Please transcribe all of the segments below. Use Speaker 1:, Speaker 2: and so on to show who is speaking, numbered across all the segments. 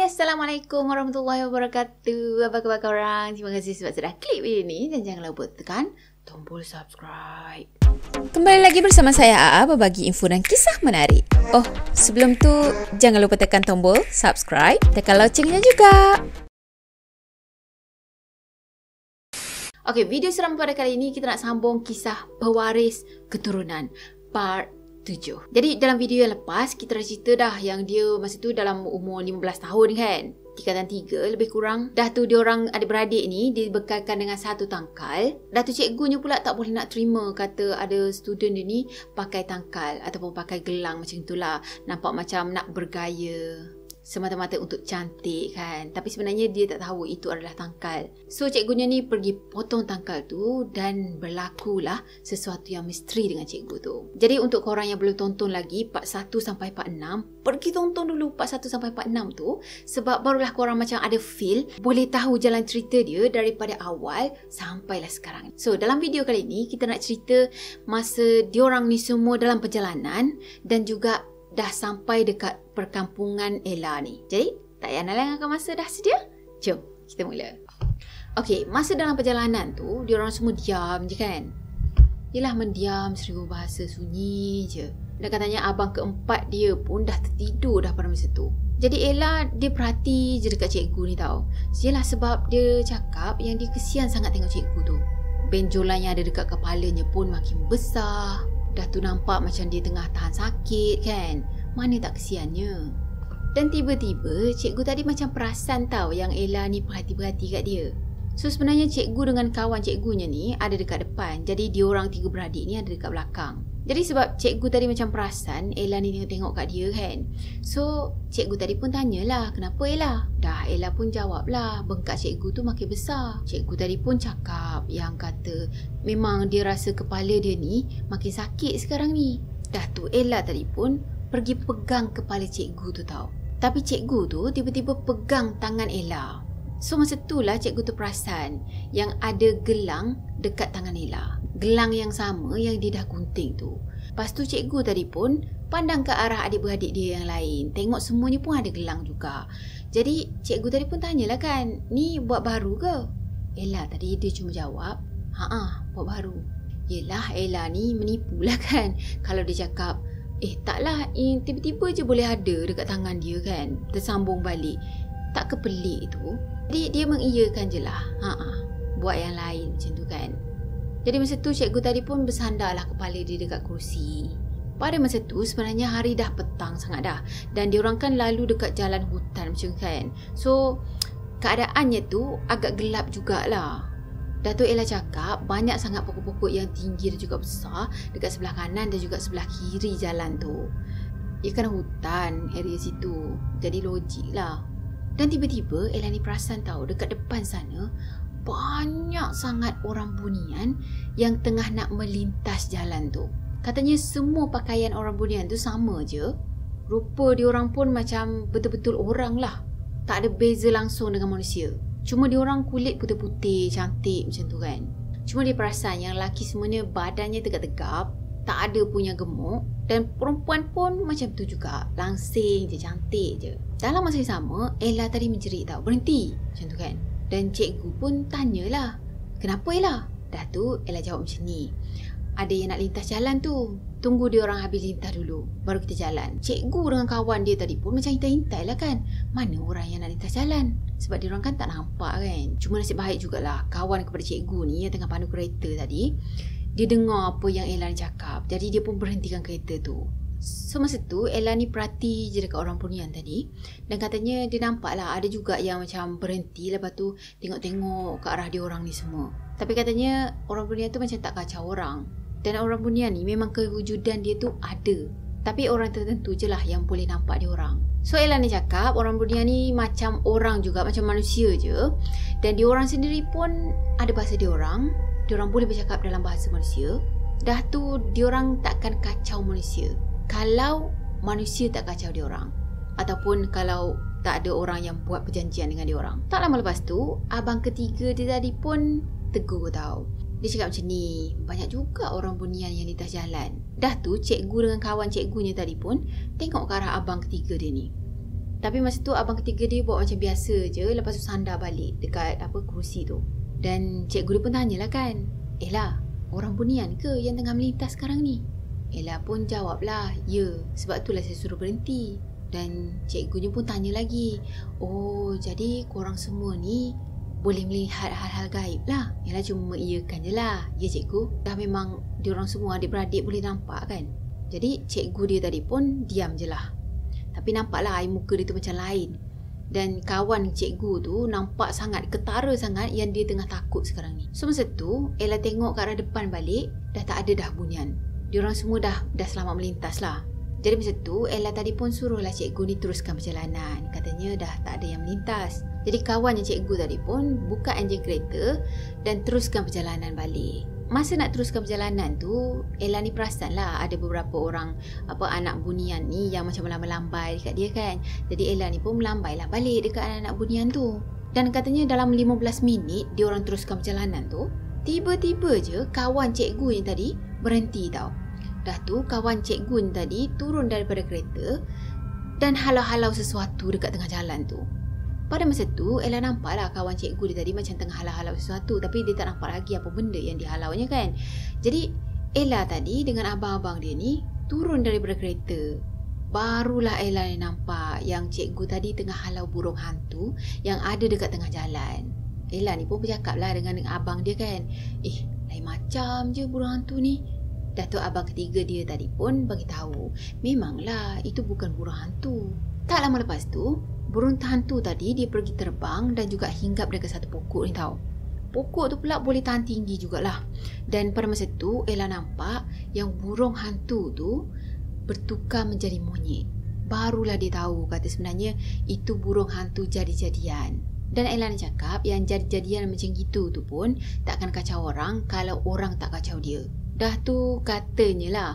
Speaker 1: Assalamualaikum warahmatullahi wabarakatuh. Apa khabar korang? Terima kasih sebab sudah klik video ni dan jangan lupa tekan tombol subscribe.
Speaker 2: Kembali lagi bersama saya AA berbagi info dan kisah menarik. Oh, sebelum tu jangan lupa tekan tombol subscribe, tekan loncengnya juga.
Speaker 1: Okey, video seram pada kali ini kita nak sambung kisah pewaris keturunan part 7. Jadi dalam video yang lepas kita dah cerita dah yang dia masa tu dalam umur 15 tahun kan. Tingkatan 3 lebih kurang. Dah tu dia orang adik-beradik ni dibekalkan dengan satu tangkal. Dah tu cikgunya pula tak boleh nak terima kata ada student dia ni pakai tangkal ataupun pakai gelang macam itulah. Nampak macam nak bergaya semata-mata untuk cantik kan. Tapi sebenarnya dia tak tahu itu adalah tangkal. So cikgunya ni pergi potong tangkal tu dan berlakulah sesuatu yang misteri dengan cikgu tu. Jadi untuk korang yang belum tonton lagi part 1 sampai part 6, pergi tonton dulu part 1 sampai part 6 tu. Sebab barulah korang macam ada feel, boleh tahu jalan cerita dia daripada awal sampailah sekarang. So dalam video kali ni kita nak cerita masa diorang ni semua dalam perjalanan dan juga dah sampai dekat perkampungan Ella ni. Jadi, tak payah nak lengahkan masa, dah sedia? Jom, kita mula. Okey, masa dalam perjalanan tu, diorang semua diam je kan? Yelah mendiam, seribu bahasa, sunyi je. Dan katanya abang keempat dia pun dah tertidur dah pada masa tu. Jadi Ella, dia perhati je dekat cikgu ni tau. Yelah sebab dia cakap yang dia kesian sangat tengok cikgu tu. Benjolan yang ada dekat kepalanya pun makin besar. Dah tu nampak macam dia tengah tahan sakit kan. Mana tak kesiannya. Dan tiba-tiba cikgu tadi macam perasan tau yang Ella ni perhati-perhati kat dia. So sebenarnya cikgu dengan kawan cikgunya ni ada dekat depan. Jadi diorang tiga beradik ni ada dekat belakang. Jadi sebab cikgu tadi macam perasan Ella ni tengok-tengok kat dia kan. So cikgu tadi pun tanyalah, kenapa Ella? Dah Ella pun jawablah, bengkak cikgu tu makin besar. Cikgu tadi pun cakap yang kata memang dia rasa kepala dia ni makin sakit sekarang ni. Dah tu Ella tadi pun pergi pegang kepala cikgu tu tau. Tapi cikgu tu tiba-tiba pegang tangan Ella. So masa itulah cikgu tu perasan yang ada gelang dekat tangan Ella. Gelang yang sama yang dia dah gunting tu. Lepas tu cikgu tadi pun pandang ke arah adik-beradik dia yang lain. Tengok semuanya pun ada gelang juga. Jadi cikgu tadi pun tanyalah kan, ni buat baru ke? Ella tadi dia cuma jawab, buat baru. Yelah Ella ni menipulah kan. Kalau dia cakap, taklah, tiba-tiba je boleh ada dekat tangan dia kan. Tersambung balik. Tak kepelik tu. Jadi dia mengiyakan je lah. Buat yang lain macam tu kan. Jadi masa tu cikgu tadi pun bersandarlah kepala dia dekat kerusi. Pada masa tu sebenarnya hari dah petang sangat dah. Dan diorang kan lalu dekat jalan hutan macam kan. So keadaannya tu agak gelap jugalah. Datuk Ella cakap banyak sangat pokok-pokok yang tinggi dan juga besar dekat sebelah kanan dan juga sebelah kiri jalan tu. Ia kan hutan area situ. Jadi logik lah. Dan tiba-tiba Ella ni perasan tahu dekat depan sana banyak sangat orang bunian yang tengah nak melintas jalan tu. Katanya semua pakaian orang bunian tu sama je. Rupa diorang pun macam betul-betul orang lah. Tak ada beza langsung dengan manusia. Cuma diorang kulit putih-putih, cantik macam tu kan. Cuma dia perasan yang lelaki semuanya badannya tegap-tegap, tak ada punya gemuk. Dan perempuan pun macam tu juga, langsing je, cantik je. Dalam masa yang sama, Ella tadi menjerit tau, berhenti macam tu kan. Dan cikgu pun tanyalah, kenapa Ella? Dah tu Ella jawab macam ni, ada yang nak lintas jalan tu, tunggu dia orang habis lintas dulu baru kita jalan. Cikgu dengan kawan dia tadi pun macam hintai-hintai lah kan, mana orang yang nak lintas jalan. Sebab dia orang kan tak nampak kan. Cuma nasib baik jugalah kawan kepada cikgu ni yang tengah pandu kereta tadi, dia dengar apa yang Ella ni cakap. Jadi dia pun berhentikan kereta tu. So masa tu Ella ni perhati je dekat orang bunian tadi. Dan katanya dia nampak lah ada juga yang macam berhenti, lepas tu tengok-tengok ke arah dia orang ni semua. Tapi katanya orang bunian tu macam tak kacau orang. Dan orang bunian ni memang kewujudan dia tu ada. Tapi orang tertentu je lah yang boleh nampak dia orang. So Ella ni cakap orang bunian ni macam orang juga, macam manusia je. Dan dia orang sendiri pun ada bahasa dia orang. Dia orang boleh bercakap dalam bahasa manusia. Dah tu dia orang takkan kacau manusia kalau manusia tak kacau dia orang. Ataupun kalau tak ada orang yang buat perjanjian dengan dia orang. Tak lama lepas tu abang ketiga dia tadi pun tegur tau. Dia cakap macam ni, banyak juga orang bunian yang lintas jalan. Dah tu cikgu dengan kawan cikgunya tadi pun tengok ke arah abang ketiga dia ni. Tapi masa tu abang ketiga dia buat macam biasa je. Lepas tu sandar balik dekat kerusi tu. Dan cikgu dia pun tanyalah kan, Ella, orang bunian ke yang tengah melintas sekarang ni? Ella pun jawablah, ya, sebab itulah saya suruh berhenti. Dan cikgunya pun tanya lagi, oh, jadi korang semua ni boleh melihat hal-hal gaib lah? Ella cuma mengiyakan je lah. Ya cikgu, dah memang diorang semua adik-beradik boleh nampak kan? Jadi cikgu dia tadi pun diam je lah. Tapi nampaklah air muka dia tu macam lain. Dan kawan cikgu tu nampak sangat, ketara sangat yang dia tengah takut sekarang ni. So masa tu Ella tengok ke arah depan balik, dah tak ada dah bunian. Diorang semua dah selamat melintas lah. Jadi masa tu Ella tadi pun suruhlah cikgu ni teruskan perjalanan. Katanya dah tak ada yang melintas. Jadi kawannya cikgu tadi pun buka enjin kereta dan teruskan perjalanan balik. Masa nak teruskan perjalanan tu, Ella ni perasan lah ada beberapa orang anak bunian ni yang macam melambai dekat dia kan. Jadi Ella ni pun melambailah balik dekat anak-anak bunian tu. Dan katanya dalam 15 minit dia orang teruskan perjalanan tu, tiba-tiba je kawan cikgu ni tadi berhenti tau. Dah tu kawan cikgu ni tadi turun daripada kereta dan halau-halau sesuatu dekat tengah jalan tu. Pada masa tu Ella nampaklah kawan cikgu dia tadi macam tengah halau-halau sesuatu, tapi dia tak nampak lagi apa benda yang dihalaunya kan. Jadi Ella tadi dengan abang-abang dia ni turun daripada kereta. Barulah Ella ni nampak yang cikgu tadi tengah halau burung hantu yang ada dekat tengah jalan. Ella ni pun bercakap lah dengan abang dia kan, lain macam je burung hantu ni. Dah tu abang ketiga dia tadi pun bagi tahu, memanglah itu bukan burung hantu. Tak lama lepas tu, burung hantu tadi dia pergi terbang dan juga hinggap dekat satu pokok ni tau. Pokok tu pula boleh tahan tinggi jugalah. Dan pada masa tu Ella nampak yang burung hantu tu bertukar menjadi monyet. Barulah dia tahu kata sebenarnya itu burung hantu jadi-jadian. Dan Ella ni cakap yang jadi-jadian macam gitu tu pun takkan kacau orang kalau orang tak kacau dia. Dah tu katanya lah,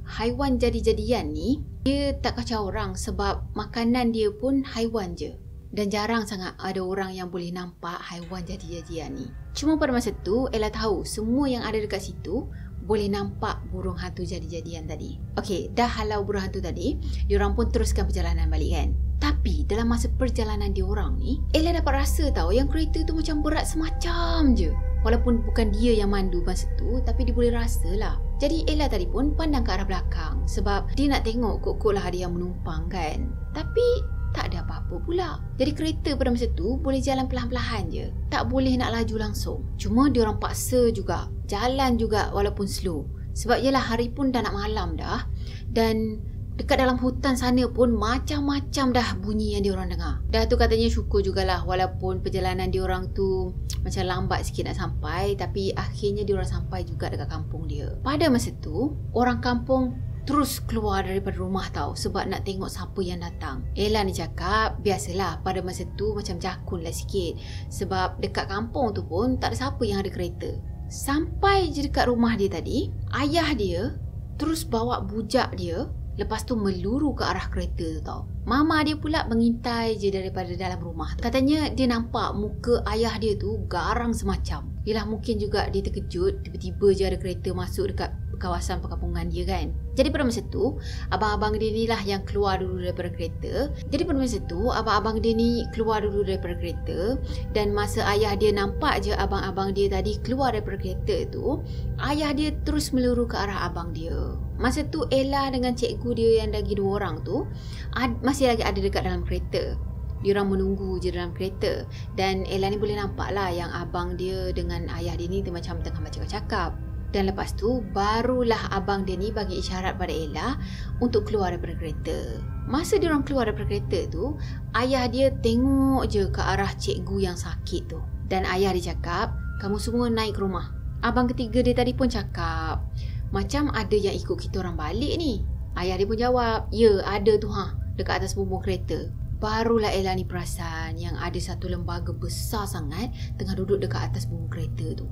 Speaker 1: haiwan jadi-jadian ni dia tak kacau orang sebab makanan dia pun haiwan je. Dan jarang sangat ada orang yang boleh nampak haiwan jadi-jadian ni. Cuma pada masa tu Ella tahu semua yang ada dekat situ boleh nampak burung hantu jadi-jadian tadi. Okey, dah halau burung hantu tadi, diorang pun teruskan perjalanan balik kan. Tapi dalam masa perjalanan diorang ni, Ella dapat rasa tahu yang kereta tu macam berat semacam je. Walaupun bukan dia yang mandu masa tu, tapi dia boleh rasa lah. Jadi Ella tadi pun pandang ke arah belakang sebab dia nak tengok kok-kok lah ada yang menumpang kan. Tapi tak ada apa-apa pula. Jadi kereta pada masa tu boleh jalan perlahan-lahan je. Tak boleh nak laju langsung. Cuma diorang paksa juga jalan juga walaupun slow. Sebab yelah hari pun dah nak malam dah. Dan dekat dalam hutan sana pun macam-macam dah bunyi yang diorang dengar. Dah tu katanya syukur jugalah walaupun perjalanan diorang tu macam lambat sikit nak sampai, tapi akhirnya diorang sampai juga dekat kampung dia. Pada masa tu, orang kampung terus keluar daripada rumah tau sebab nak tengok siapa yang datang. Ella ni cakap biasalah pada masa tu macam jakun lah sikit sebab dekat kampung tu pun tak ada siapa yang ada kereta. Sampai je dekat rumah dia tadi, ayah dia terus bawa bujak dia, lepas tu meluru ke arah kereta tu tau. Mama dia pula mengintai je daripada dalam rumah. Katanya dia nampak muka ayah dia tu garang semacam. Yelah mungkin juga dia terkejut tiba-tiba je ada kereta masuk dekat kawasan perkampungan dia kan. Jadi pada masa tu abang-abang dia ni lah yang keluar dulu daripada kereta. Jadi pada masa tu abang-abang dia ni keluar dulu daripada kereta. Dan masa ayah dia nampak je abang-abang dia tadi keluar daripada kereta tu, ayah dia terus meluru ke arah abang dia. Masa tu Ella dengan cikgu dia yang lagi 2 orang tu masih lagi ada dekat dalam kereta. Diorang menunggu je dalam kereta. Dan Ella ni boleh nampak lah yang abang dia dengan ayah dia ni macam tengah bercakap-cakap. Dan lepas tu barulah abang dia ni bagi isyarat pada Ella untuk keluar daripada kereta. Masa diorang keluar daripada kereta tu, ayah dia tengok je ke arah cikgu yang sakit tu. Dan ayah dia cakap, kamu semua naik ke rumah. Abang ketiga dia tadi pun cakap, macam ada yang ikut kita orang balik ni. Ayah dia pun jawab, ya ada tu dekat atas bumbung kereta. Barulah Ella ni perasan yang ada satu lembaga besar sangat tengah duduk dekat atas bumbung kereta tu.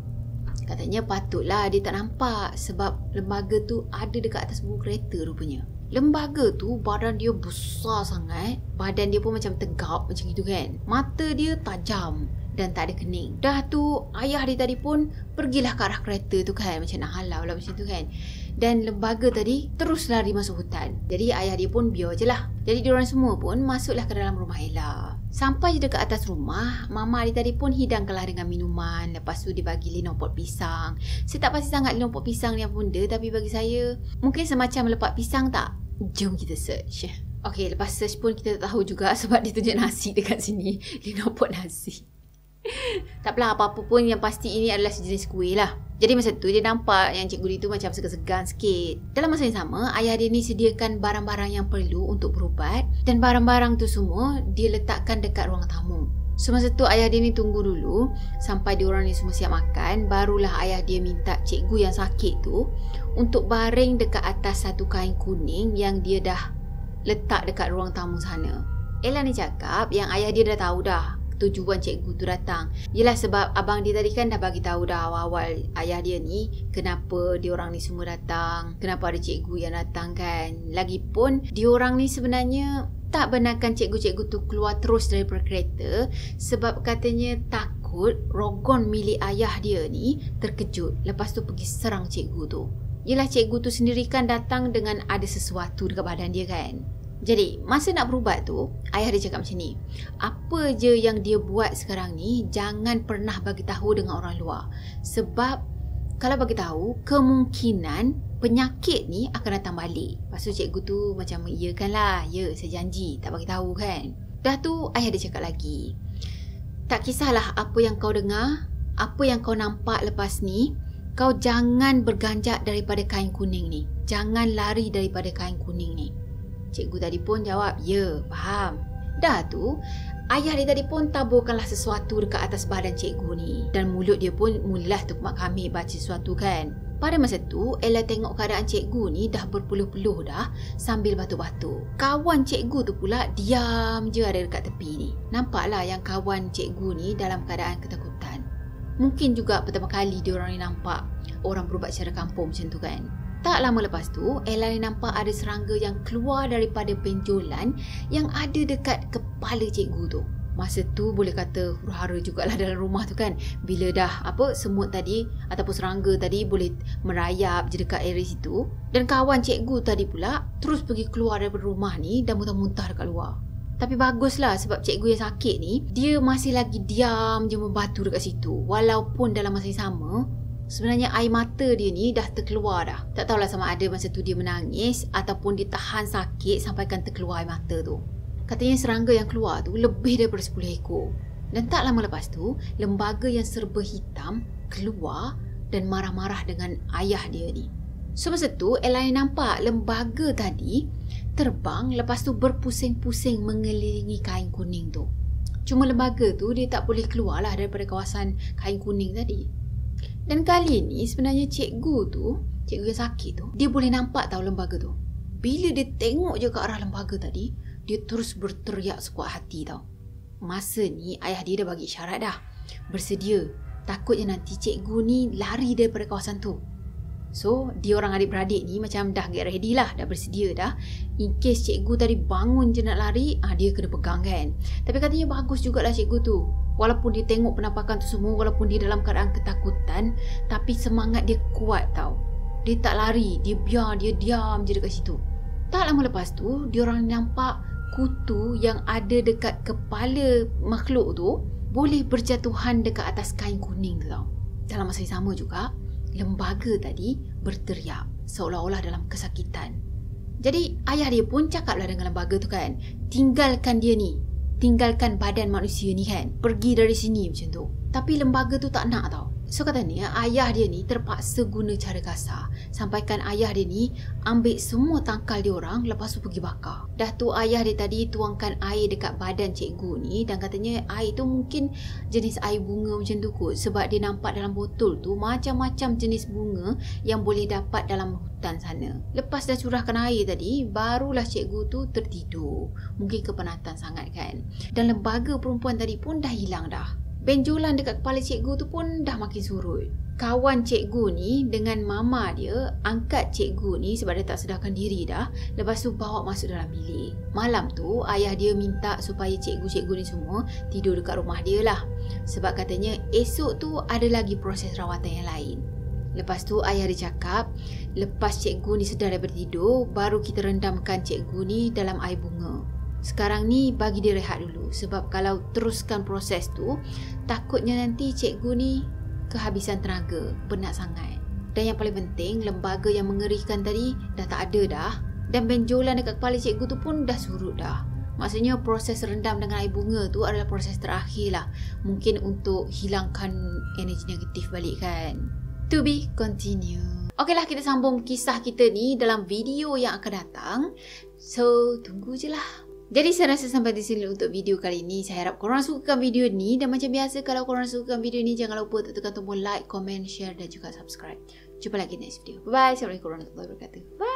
Speaker 1: Katanya patutlah dia tak nampak sebab lembaga tu ada dekat atas bumbung kereta rupanya. Lembaga tu badan dia besar sangat, badan dia pun macam tegap macam gitu kan. Mata dia tajam dan tak ada kening. Dah tu ayah dia tadi pun pergilah ke arah kereta tu kan, macam nak halau lah macam tu kan. Dan lembaga tadi terus lari masuk hutan. Jadi ayah dia pun biar je lah. Jadi diorang semua pun masuklah ke dalam rumah Ella. Sampai je dekat atas rumah, mama dia tadi pun hidangkanlah dengan minuman. Lepas tu dia bagi Lin pot pisang. Saya tak pasti sangat Lin pot pisang ni apa benda, tapi bagi saya mungkin semacam lepak pisang tak? Jom kita search. Okay, lepas search pun kita tak tahu juga sebab dia tunjuk nasi dekat sini. Lin pot nasi. Tak apalah, apa-apa pun yang pasti ini adalah sejenis kuih lah. Jadi masa tu dia nampak yang cikgu dia tu macam segan-segan sikit. Dalam masa yang sama, ayah dia ni sediakan barang-barang yang perlu untuk berubat. Dan barang-barang tu semua dia letakkan dekat ruang tamu. So masa tu ayah dia ni tunggu dulu sampai diorang ni semua siap makan. Barulah ayah dia minta cikgu yang sakit tu untuk baring dekat atas satu kain kuning yang dia dah letak dekat ruang tamu sana. Ella ni cakap yang ayah dia dah tahu dah tujuan cikgu tu datang. Yelah sebab abang dia tadi kan dah bagi tahu dah awal-awal ayah dia ni kenapa diorang ni semua datang, kenapa ada cikgu yang datang kan. Lagipun diorang ni sebenarnya tak benarkan cikgu-cikgu tu keluar terus daripada kereta sebab katanya takut Rogon milik ayah dia ni terkejut lepas tu pergi serang cikgu tu. Yelah cikgu tu sendiri kan datang dengan ada sesuatu dekat badan dia kan. Jadi, masa nak berubat tu, ayah dia cakap macam ni. Apa je yang dia buat sekarang ni, jangan pernah bagi tahu dengan orang luar. Sebab, kalau bagi tahu, kemungkinan penyakit ni akan datang balik. Lepas tu cikgu tu macam, iyakan lah, ya, saya janji, tak bagi tahu kan. Dah tu, ayah dia cakap lagi. Tak kisahlah apa yang kau dengar, apa yang kau nampak lepas ni, kau jangan berganjak daripada kain kuning ni. Jangan lari daripada kain kuning ni. Cikgu tadi pun jawab, ya, faham. Dah tu, ayah dia tadi pun taburkanlah sesuatu dekat atas badan cikgu ni. Dan mulut dia pun mulalah tukmak kami baca sesuatu kan. Pada masa tu, Ella tengok keadaan cikgu ni dah berpeluh-peluh dah sambil batuk-batuk. Kawan cikgu tu pula diam je ada dekat tepi ni. Nampaklah yang kawan cikgu ni dalam keadaan ketakutan. Mungkin juga pertama kali diorang ni nampak orang berubat secara kampung macam tu kan. Tak lama lepas tu, Ella ni nampak ada serangga yang keluar daripada benjolan yang ada dekat kepala cikgu tu. Masa tu boleh kata huru-hara jugalah dalam rumah tu kan. Bila dah semut tadi ataupun serangga tadi boleh merayap je dekat area situ. Dan kawan cikgu tadi pula terus pergi keluar daripada rumah ni dan muntah-muntah dekat luar. Tapi baguslah sebab cikgu yang sakit ni, dia masih lagi diam je membatu dekat situ. Walaupun dalam masa yang sama, sebenarnya air mata dia ni dah terkeluar dah. Tak tahulah sama ada masa tu dia menangis ataupun dia tahan sakit sampaikan terkeluar air mata tu. Katanya serangga yang keluar tu lebih daripada 10 ekor. Dan tak lama lepas tu, lembaga yang serba hitam keluar dan marah-marah dengan ayah dia ni. So masa tu, Ella nampak lembaga tadi terbang lepas tu berpusing-pusing mengelilingi kain kuning tu. Cuma lembaga tu dia tak boleh keluar lah daripada kawasan kain kuning tadi. Dan kali ni sebenarnya cikgu yang sakit tu, dia boleh nampak tahu lembaga tu. Bila dia tengok je ke arah lembaga tadi, dia terus berteriak sekuat hati tau. Masa ni ayah dia dah bagi isyarat dah. Bersedia, takutnya nanti cikgu ni lari daripada kawasan tu. So, dia orang adik-beradik ni macam dah get ready lah, dah bersedia dah. In case cikgu tadi bangun je nak lari, dia kena pegang kan. Tapi katanya bagus jugalah cikgu tu. Walaupun dia tengok penampakan tu semua, walaupun dia dalam keadaan ketakutan, tapi semangat dia kuat tau. Dia tak lari, dia biar, dia diam je dekat situ. Tak lama lepas tu, dia orang nampak kutu yang ada dekat kepala makhluk tu boleh berjatuhan dekat atas kain kuning tu tau. Dalam masa yang sama juga, lembaga tadi berteriak seolah-olah dalam kesakitan. Jadi ayah dia pun cakaplah dengan lembaga tu kan, tinggalkan dia ni, tinggalkan badan manusia ni kan, pergi dari sini macam tu. Tapi lembaga tu tak nak tau. So katanya ayah dia ni terpaksa guna cara kasar. Sampaikan ayah dia ni ambil semua tangkal dia orang lepas tu pergi bakar. Dah tu ayah dia tadi tuangkan air dekat badan cikgu ni dan katanya air tu mungkin jenis air bunga macam tu kot. Sebab dia nampak dalam botol tu macam-macam jenis bunga yang boleh dapat dalam hutan sana. Lepas dah curahkan air tadi, barulah cikgu tu tertidur. Mungkin kepenatan sangat kan. Dan lembaga perempuan tadi pun dah hilang dah. Benjolan dekat kepala cikgu tu pun dah makin surut. kawan cikgu ni dengan mama dia angkat cikgu ni sebab dia tak sedarkan diri dah. Lepas tu bawa masuk dalam bilik. Malam tu ayah dia minta supaya cikgu-cikgu ni semua tidur dekat rumah dia lah. Sebab katanya esok tu ada lagi proses rawatan yang lain. Lepas tu ayah dia cakap, lepas cikgu ni sedar daripada tidur, baru kita rendamkan cikgu ni dalam air bunga. Sekarang ni bagi dia rehat dulu. Sebab kalau teruskan proses tu, takutnya nanti cikgu ni kehabisan tenaga, penat sangat. Dan yang paling penting, lembaga yang mengerikan tadi dah tak ada dah. Dan benjolan dekat kepala cikgu tu pun dah surut dah. Maksudnya proses rendam dengan air bunga tu adalah proses terakhir lah. Mungkin untuk hilangkan energi negatif balik kan. To be continue. Okeylah, kita sambung kisah kita ni dalam video yang akan datang. So, tunggu je lah. Jadi saya rasa sampai di sini untuk video kali ini. Saya harap korang sukakan video ni. Dan macam biasa, kalau korang sukakan video ni, jangan lupa tekan tombol like, comment, share dan juga subscribe. Jumpa lagi next video. Bye. Assalamualaikum warahmatullahi wabarakatuh. Bye.